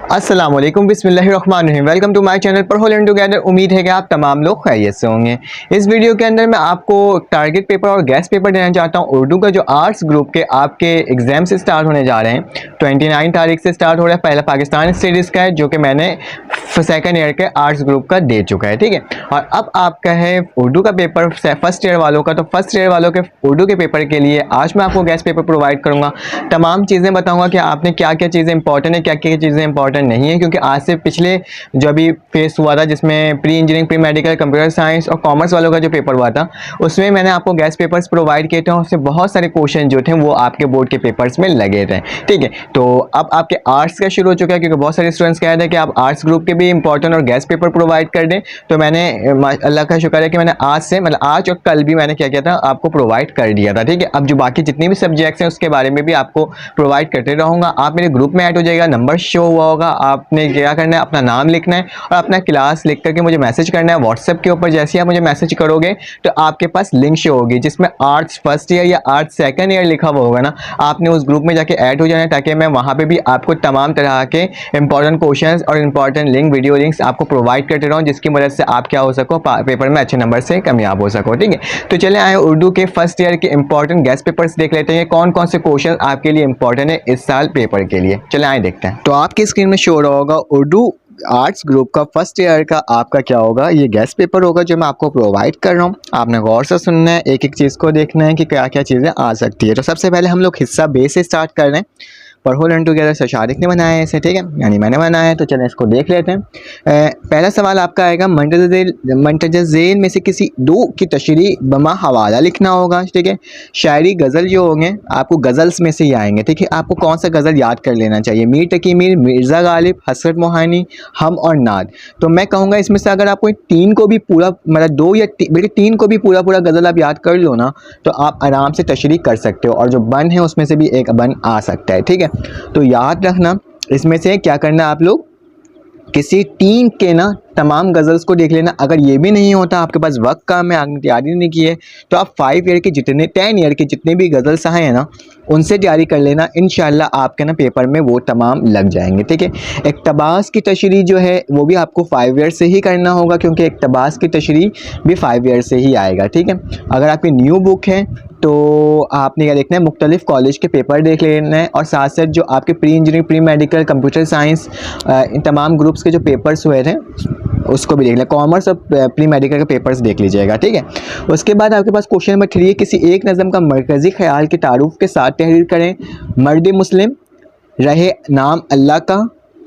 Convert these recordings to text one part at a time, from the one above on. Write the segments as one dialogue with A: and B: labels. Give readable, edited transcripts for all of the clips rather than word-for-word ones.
A: अस्सलाम वालेकुम, बिस्मिल्लाहिर्रहमानिर्रहीम। वेलकम टू माय चैनल पर होल टुगेदर। उम्मीद है कि आप तमाम लोग खैरियत से होंगे। इस वीडियो के अंदर मैं आपको टारगेट पेपर और गेस्ट पेपर देना चाहता हूं। उर्दू का जो आर्ट्स ग्रुप के आपके एग्जाम से स्टार्ट होने जा रहे हैं, 29 तारीख से स्टार्ट हो रहा है। पहला पाकिस्तान स्टडीज़ का है जो कि मैंने सेकेंड ईयर के आर्ट्स ग्रुप का दे चुका है, ठीक है। और अब आपका है उर्दू का पेपर फर्स्ट ईयर वालों का। तो फर्स्ट ईयर वालों के उर्दू के पेपर के लिए आज मैं आपको गेस्ट पेपर प्रोवाइड करूँगा। तमाम चीज़ें बताऊँगा कि आपने क्या क्या चीज़ें इंपॉर्टेंट है, क्या क्या चीज़ें इंपॉर्टेंट नहीं है, क्योंकि आज से पिछले जो अभी फेस हुआ था जिसमें pre engineering, pre medical, computer science और कॉमर्स वालों का जो पेपर हुआ था, उसमें मैंने आपको गेस्ट पेपर्स प्रोवाइड किए थे। उससे बहुत सारे क्वेश्चन जो थे वो आपके बोर्ड के पेपर्स में लगे थे, ठीक है। तो अब आपके आर्ट्स का शुरू हो चुका है, क्योंकि बहुत सारे स्टूडेंट्स कह रहे थे कि आप आर्ट्स ग्रुप के भी इंपॉर्टेंट और गेस्ट पेपर प्रोवाइड कर दें। तो मैंने अल्लाह का शुक्र है कि मैंने आज से मतलब आज और कल भी मैंने क्या किया था, आपको प्रोवाइड कर दिया था, ठीक है। अब जो बाकी जितनी भी सब्जेक्ट्स हैं उसके बारे में भी आपको प्रोवाइड करते रहूँगा। आप मेरे ग्रुप में ऐड हो जाएगा, नंबर शो हुआ होगा, आपने क्या करना है, अपना नाम लिखना है और अपना क्लास लिख करके मुझे मैसेज करना है व्हाट्सएप के ऊपर। जैसे ही आप मुझे मैसेज करोगे तो आपके पास लिंक शो होगी जिसमें आर्ट्स फर्स्ट ईयर या आर्ट्स सेकंड ईयर लिखा हुआ होगा ना, आपने उस ग्रुप में जाके ऐड हो जाना है, ताकि मैं वहाँ पे भी आपको तमाम तरह के इंपॉर्टेंट क्वेश्चंस और इंपॉर्टेंट लिंक, वीडियो लिंक्स आपको प्रोवाइड करते रहूँ, जिसकी मदद से आप क्या हो सको, पेपर में अच्छे नंबर से कामयाब हो सको, ठीक है। तो चले आए उर्दू के फर्स्ट ईयर के इंपॉर्टेंट गेस्ट पेपर्स देख लेते हैं, कौन कौन से क्वेश्चन आपके लिए इंपॉर्टेंट है इस साल पेपर के लिए। चले आए देखते हैं। तो आपकी स्क्रीन में शो हो रहा होगा उर्दू आर्ट्स ग्रुप का फर्स्ट ईयर का आपका क्या होगा, ये गेस्ट पेपर होगा जो मैं आपको प्रोवाइड कर रहा हूँ। आपने गौर से सुनना है, एक एक चीज़ को देखना है कि क्या क्या चीज़ें आ सकती है। तो सबसे पहले हम लोग हिस्सा बे से स्टार्ट कर रहे हैं। पर होल एंड टुगेदर से शारिक ने बनाया है इसे, ठीक है, यानी मैंने बनाया है। तो चलें इसको देख लेते हैं। पहला सवाल आपका आएगा, मंतज़ ज़ेल में से किसी दो की तशरीह बमा हवाला लिखना होगा, ठीक है। शायरी गज़ल जो होंगे आपको गज़ल्स में से ही आएंगे, ठीक है। आपको कौन सा गज़ल याद कर लेना चाहिए, मीर तकी मीर, मिर्ज़ा गालिब, हसरत मोहानी, हम और नाद। तो मैं कहूँगा इसमें से अगर आपको तीन को भी पूरा मतलब दो या बल्कि तीन को भी पूरा पूरा गज़ल आप याद कर लो ना, तो आप आराम से तशरीह कर सकते हो और जो बन है उसमें से भी एक बन आ सकता है, ठीक है। तो याद रखना इसमें से क्या करना, आप लोग किसी तीन के ना तमाम गज़ल्स को देख लेना। अगर ये भी नहीं होता, आपके पास वक्त कम है, आपने तैयारी नहीं की है, तो आप 5 ईयर के जितने 10 ईयर के जितने भी गज़ल्स आए हैं ना, उनसे तैयारी कर लेना। इंशाल्लाह आपके ना पेपर में वो तमाम लग जाएंगे, ठीक है। इक़्तिबास की तशरीह जो है वो भी आपको 5 ईयर से ही करना होगा, क्योंकि इक़्तिबास की तशरीह भी 5 ईयर से ही आएगा, ठीक है। अगर आपकी न्यू बुक है तो आपने क्या देखना है, मुख्तलिफ कॉलेज के पेपर देख लेना है और साथ साथ जो आपके pre engineering, pre medical, computer science इन तमाम ग्रुप्स के जो पेपर्स हुए थे उसको भी देख लें। कॉमर्स और प्री मेडिकल के पेपर्स देख लीजिएगा, ठीक है। उसके बाद आपके पास क्वेश्चन नंबर 3 है, किसी एक नज़म का मरकज़ी ख्याल के तारुफ के साथ तहरीर करें। मर्द मुस्लिम, रहे नाम अल्लाह का,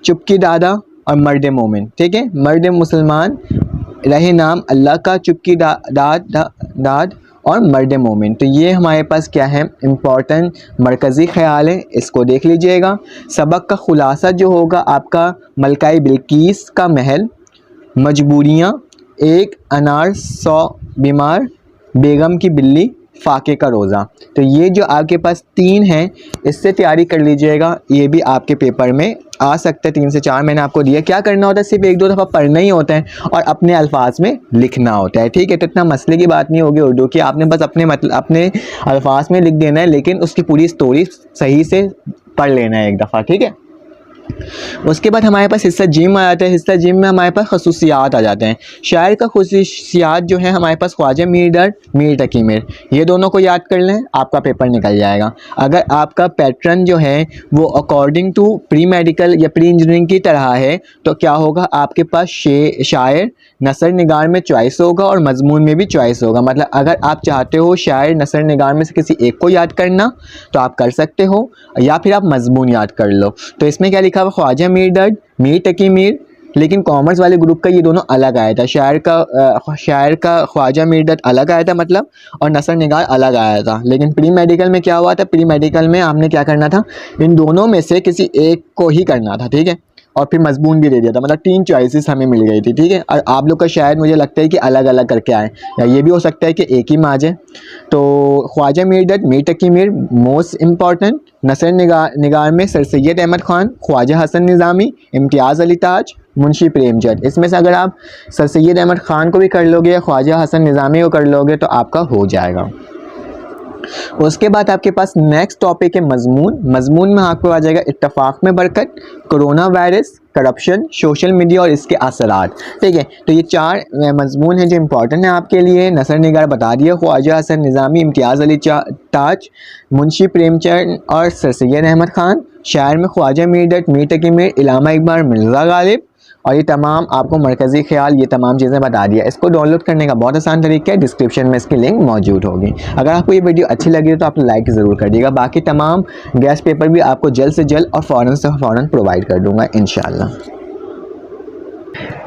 A: चुपकी दादा और मर्द मोमिन, ठीक है। मर्द मुसलमान, रहे नाम अल्लाह का, चुपकी दाद और मर्द मोमिन। तो ये हमारे पास क्या है, इम्पॉर्टेंट मरकज़ी ख्याल है, इसको देख लीजिएगा। सबक का खुलासा जो होगा आपका, मलकाई बिल्कीस का महल, मजबूरियाँ, एक अनार 100 बीमार, बेगम की बिल्ली, फाके का रोज़ा। तो ये जो आपके पास 3 हैं, इससे तैयारी कर लीजिएगा, ये भी आपके पेपर में आ सकता है। 3 से 4 मैंने आपको दिया। क्या करना होता है, सिर्फ 1-2 दफ़ा पढ़ना ही होता है और अपने अल्फाज में लिखना होता है, ठीक है। तो इतना मसले की बात नहीं होगी उर्दू की, आपने बस अपने अल्फाज में लिख देना है, लेकिन उसकी पूरी स्टोरी सही से पढ़ लेना है एक दफ़ा, ठीक है। उसके बाद हमारे पास हिस्सा जिम आ जाता है। हिस्सा जिम में हमारे पास खसूसियात आ जाते हैं। शायर का खसूसियात जो है हमारे पास ख्वाजा मीर दर्द, मीर तकी मीर, ये दोनों को याद कर लें, आपका पेपर निकल जाएगा। अगर आपका पैटर्न जो है वो अकॉर्डिंग टू प्री मेडिकल या प्री इंजीनियरिंग की तरह है, तो क्या होगा, आपके पास शायर नसर निगार में चॉइस होगा और मजमून में भी चॉइस होगा। मतलब अगर आप चाहते हो शायर नसर निगार में से किसी एक को याद करना तो आप कर सकते हो, या फिर आप मजमून याद कर लो। तो इसमें क्या लिखा हुआ, ख्वाजा मीर दर्द, मीर तकी मीर, लेकिन कॉमर्स वाले ग्रुप का ये दोनों अलग आया था। शायर का ख्वाजा मीर दर्द अलग आया था मतलब, और नसर निगार अलग आया था। लेकिन प्री मेडिकल में क्या हुआ था, प्री मेडिकल में आपने क्या करना था, इन दोनों में से किसी एक को ही करना था, ठीक है। और फिर मजबून भी दे दिया था, मतलब 3 चॉइसेस हमें मिल गई थी, ठीक है। और आप लोग का शायद मुझे लगता है कि अलग अलग करके आए, या ये भी हो सकता है कि एक ही में आ जाए। तो ख्वाजा मीर दर्द, मीर तकी मीर मोस्ट इम्पॉर्टेंट। नसर निगार में सर सैयद अहमद ख़ान, ख्वाजा हसन निज़ामी, इम्तियाज़ अली ताज, मुंशी प्रेमचंद। इसमें से अगर आप सर सैयद अहमद ख़ान को भी कर लोगे या ख्वाजा हसन निज़ामी को कर लोगे तो आपका हो जाएगा। उसके बाद आपके पास नेक्स्ट टॉपिक है मजमून में आपको आ जाएगा इत्तफाक में बरकत, corona virus, corruption, social media और इसके असरात। ठीक है, तो ये 4 मजमून हैं जो इम्पोर्टेंट है आपके लिए। नसर निगार बता दिया, ख्वाजा हसन निज़ामी, इम्तियाज़ अली ताज, मुंशी प्रेमचंद और सर सैयद अहमद ख़ान। शायर में ख्वाजा मीर तकी मीर, इलामा इकबाल, मिर्ज़ा गालिब और ये तमाम आपको मरकज़ी ख्याल, ये तमाम चीज़ें बता दिया। इसको डाउनलोड करने का बहुत आसान तरीका है, डिस्क्रिप्शन में इसकी लिंक मौजूद होगी। अगर आपको ये वीडियो अच्छी लगी तो आप लाइक ज़रूर कर दीजिएगा। बाकी तमाम गैस पेपर भी आपको जल्द से जल्द और फ़ौरन से फ़ौरन प्रोवाइड कर दूँगा इंशाल्लाह।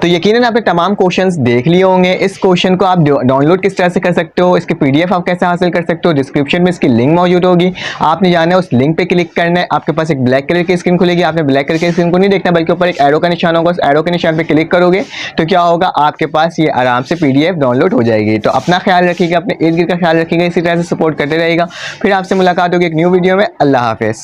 A: तो यकीनन आपने तमाम क्वेश्चंस देख लिए होंगे। इस क्वेश्चन को आप डाउनलोड किस तरह से कर सकते हो, इसके PDF आप कैसे हासिल कर सकते हो, डिस्क्रिप्शन में इसकी लिंक मौजूद होगी। आपने जाना है उस लिंक पे क्लिक करना है, आपके पास एक ब्लैक कलर की स्क्रीन खुलेगी। आपने ब्लैक कलर की स्क्रीन को नहीं देखना बल्कि ऊपर एक एरो का निशान होगा, उस एरो के निशान पे क्लिक करोगे तो क्या होगा, आपके पास ये आराम से PDF डाउनलोड हो जाएगी। तो अपना ख्याल रखिएगा, अपने इर्द गिर्द का ख्याल रखिएगा, इसी तरह से सपोर्ट करते रहेगा। फिर आपसे मुलाकात होगी एक न्यू वीडियो में। अल्लाह हाफिज़।